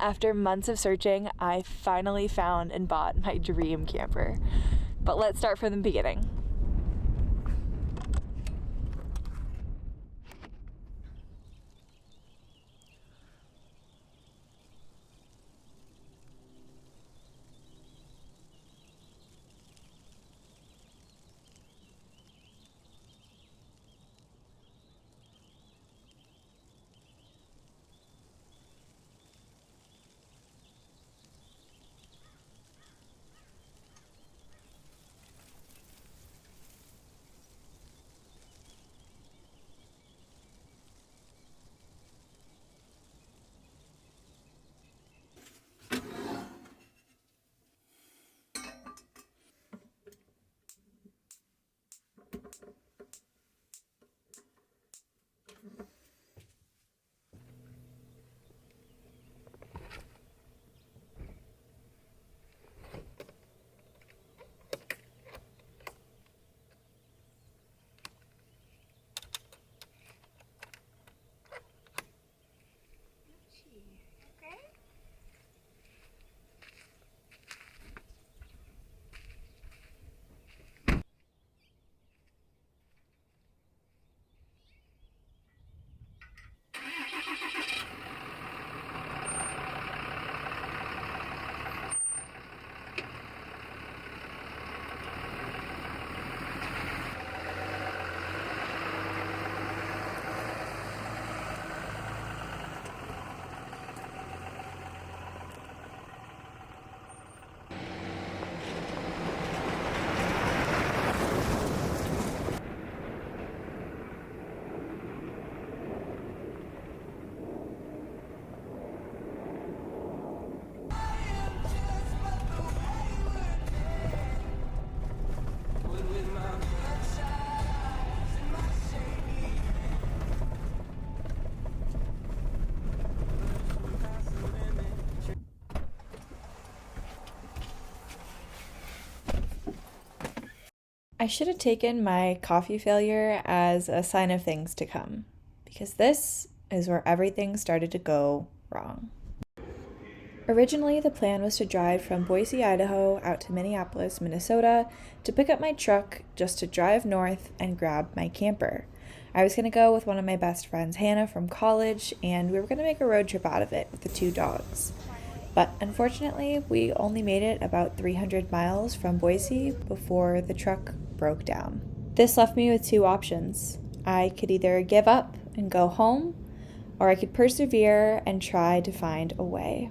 After months of searching, I finally found and bought my dream camper. But let's start from the beginning. I should have taken my coffee failure as a sign of things to come, because this is where everything started to go wrong. Originally, the plan was to drive from Boise, Idaho out to Minneapolis, Minnesota to pick up my truck just to drive north and grab my camper. I was going to go with one of my best friends, Hannah, from college, and we were going to make a road trip out of it with the 2 dogs. But unfortunately, we only made it about 300 miles from Boise before the truck broke down. This left me with 2 options. I could either give up and go home, or I could persevere and try to find a way.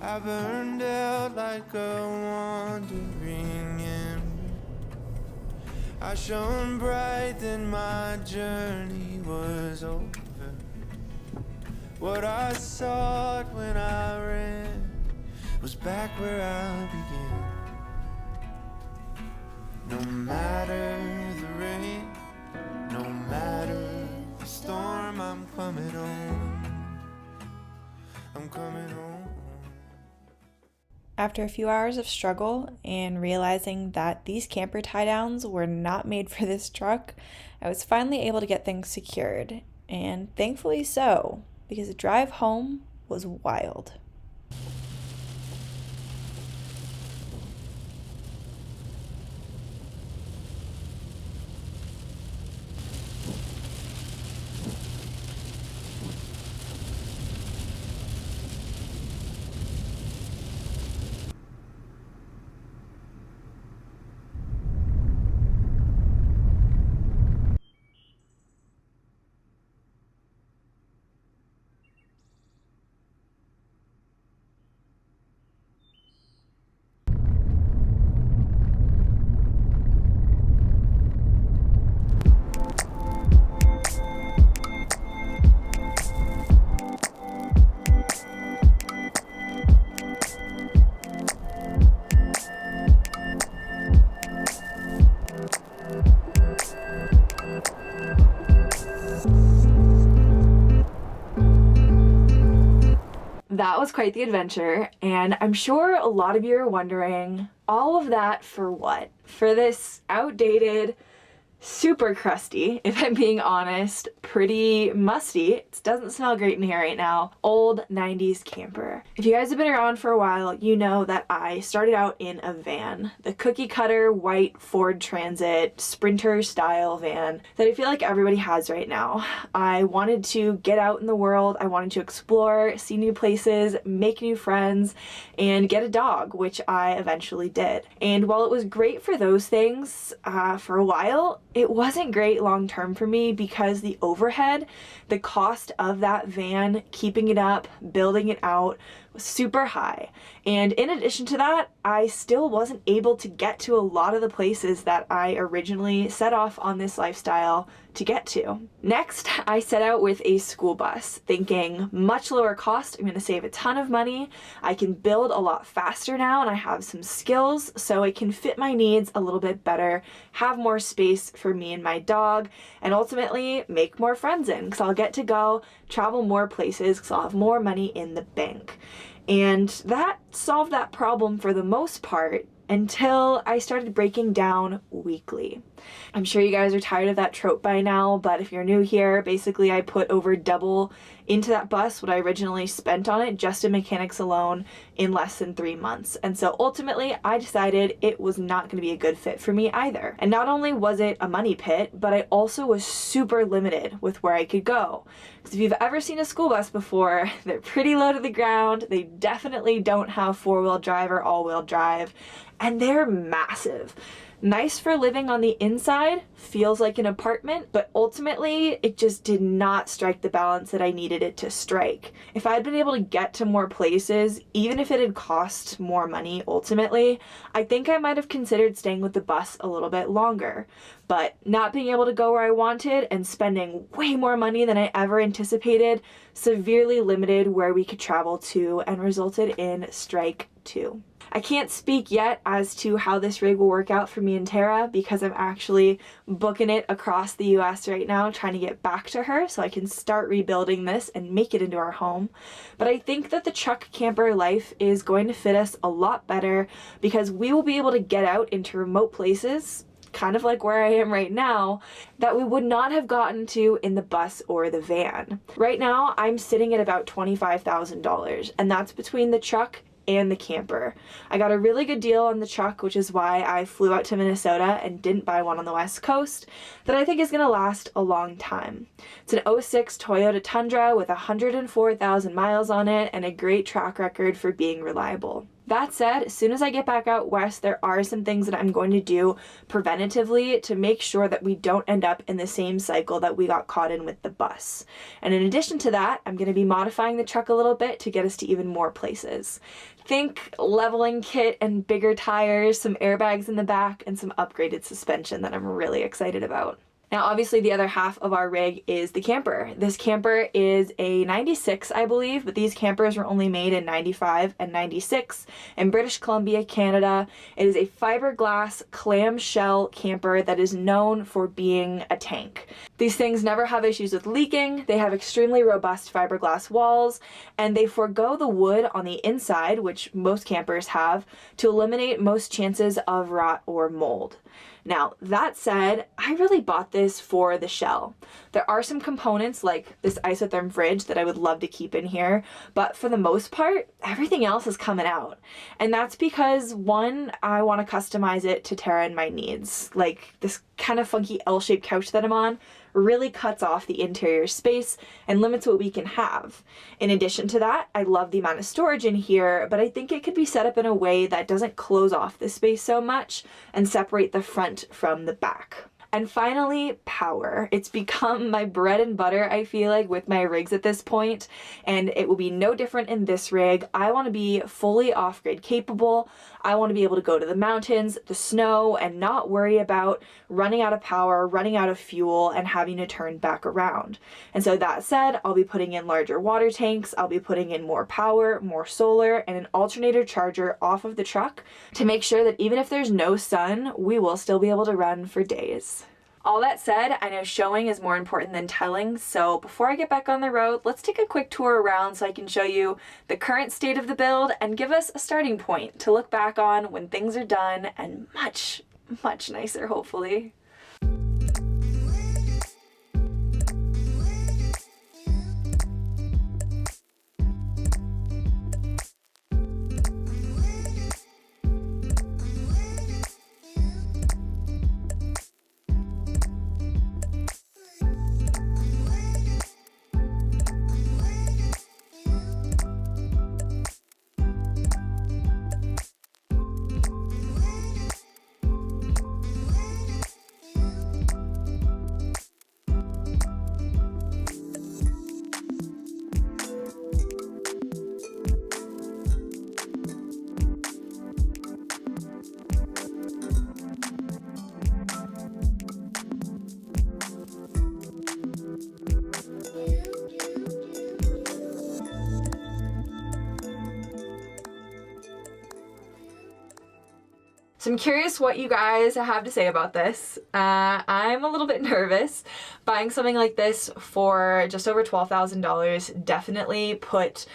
I burned out like a wandering ember. I shone bright, then my journey was over. What I sought when I ran was back where I began. No matter the rain, no matter the storm, I'm coming home. I'm coming home. After a few hours of struggle and realizing that these camper tie-downs were not made for this truck, I was finally able to get things secured, and thankfully so, because the drive home was wild. that was quite the adventure, and I'm sure a lot of you are wondering, all of that for what? For this outdated, super crusty, if I'm being honest, pretty musty, it doesn't smell great in here right now, old 90s camper. If you guys have been around for a while, you know that I started out in a van, the cookie cutter white Ford Transit Sprinter style van that I feel like everybody has right now. I wanted to get out in the world, I wanted to explore, see new places, make new friends, and get a dog, which I eventually did. And while it was great for those things for a while, it wasn't great long term for me because the overhead, the cost of that van, keeping it up, building it out, was super high. And in addition to that, I still wasn't able to get to a lot of the places that I originally set off on this lifestyle to get to. Next, I set out with a school bus, thinking much lower cost, I'm gonna save a ton of money, I can build a lot faster now, and I have some skills, so it can fit my needs a little bit better, have more space for me and my dog, and ultimately make more friends in, because I'll get to go travel more places, because I'll have more money in the bank. And that solved that problem for the most part until I started breaking down weekly. I'm sure you guys are tired of that trope by now, but if you're new here, basically I put over double into that bus what I originally spent on it just in mechanics alone in less than 3 months. And so ultimately I decided it was not going to be a good fit for me either. And not only was it a money pit, but I also was super limited with where I could go. Because if you've ever seen a school bus before, they're pretty low to the ground, they definitely don't have 4-wheel drive or all-wheel drive, and they're massive. Nice for living on the inside, feels like an apartment, but ultimately it just did not strike the balance that I needed it to strike. If I'd been able to get to more places, even if it had cost more money ultimately, I think I might have considered staying with the bus a little bit longer. But not being able to go where I wanted and spending way more money than I ever anticipated severely limited where we could travel to and resulted in strike 2. I can't speak yet as to how this rig will work out for me and Terra because I'm actually booking it across the US right now, trying to get back to her so I can start rebuilding this and make it into our home. But I think that the truck camper life is going to fit us a lot better because we will be able to get out into remote places, kind of like where I am right now, that we would not have gotten to in the bus or the van. Right now, I'm sitting at about $25,000, and that's between the truck and the camper. I got a really good deal on the truck, which is why I flew out to Minnesota and didn't buy one on the West Coast, that I think is going to last a long time. It's an '06 Toyota Tundra with 104,000 miles on it and a great track record for being reliable. That said, as soon as I get back out west, there are some things that I'm going to do preventatively to make sure that we don't end up in the same cycle that we got caught in with the bus. And in addition to that, I'm going to be modifying the truck a little bit to get us to even more places. Think leveling kit and bigger tires, some airbags in the back, and some upgraded suspension that I'm really excited about. Now, obviously, the other half of our rig is the camper. This camper is a 96, I believe, but these campers were only made in 95 and 96 in British Columbia, Canada. It is a fiberglass clamshell camper that is known for being a tank. These things never have issues with leaking, they have extremely robust fiberglass walls, and they forego the wood on the inside, which most campers have, to eliminate most chances of rot or mold. Now, that said, I really bought this for the shell. There are some components like this isotherm fridge that I would love to keep in here, but for the most part, everything else is coming out. And that's because, one, I want to customize it to Terra and my needs. Like this kind of funky L-shaped couch that I'm on really cuts off the interior space and limits what we can have. In addition to that, I love the amount of storage in here, but I think it could be set up in a way that doesn't close off the space so much and separate the front from the back. And finally, power. It's become my bread and butter, I feel like, with my rigs at this point, and it will be no different in this rig. I want to be fully off-grid capable. I want to be able to go to the mountains, the snow, and not worry about running out of power, running out of fuel, and having to turn back around. And so that said, I'll be putting in larger water tanks, I'll be putting in more power, more solar, and an alternator charger off of the truck to make sure that even if there's no sun, we will still be able to run for days. All that said, I know showing is more important than telling, so before I get back on the road, let's take a quick tour around so I can show you the current state of the build and give us a starting point to look back on when things are done and much, much nicer, hopefully. So I'm curious what you guys have to say about this. I'm a little bit nervous. Buying something like this for just over $12,000 definitely put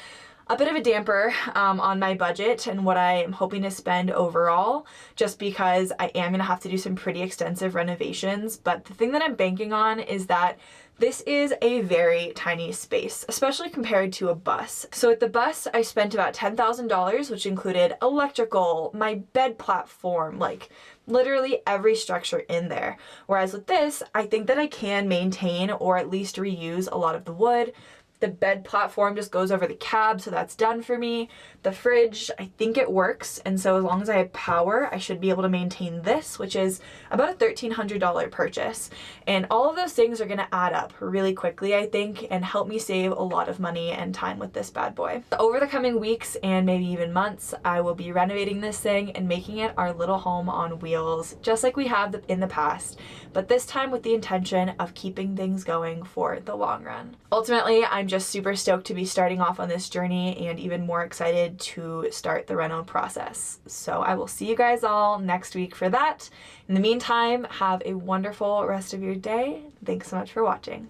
a bit of a damper on my budget and what I am hoping to spend overall, just because I am gonna have to do some pretty extensive renovations. But the thing that I'm banking on is that this is a very tiny space, especially compared to a bus. So at the bus, I spent about $10,000, which included electrical, my bed platform, like literally every structure in there. Whereas with this, I think that I can maintain or at least reuse a lot of the wood. The bed platform just goes over the cab, so that's done for me. The fridge, I think it works, and so as long as I have power, I should be able to maintain this, which is about a $1,300 purchase. And all of those things are gonna add up really quickly, I think, and help me save a lot of money and time with this bad boy. Over the coming weeks and maybe even months, I will be renovating this thing and making it our little home on wheels, just like we have in the past, but this time with the intention of keeping things going for the long run. Ultimately, I'm just super stoked to be starting off on this journey and even more excited to start the reno process. So I will see you guys all next week for that. In the meantime, have a wonderful rest of your day. Thanks so much for watching.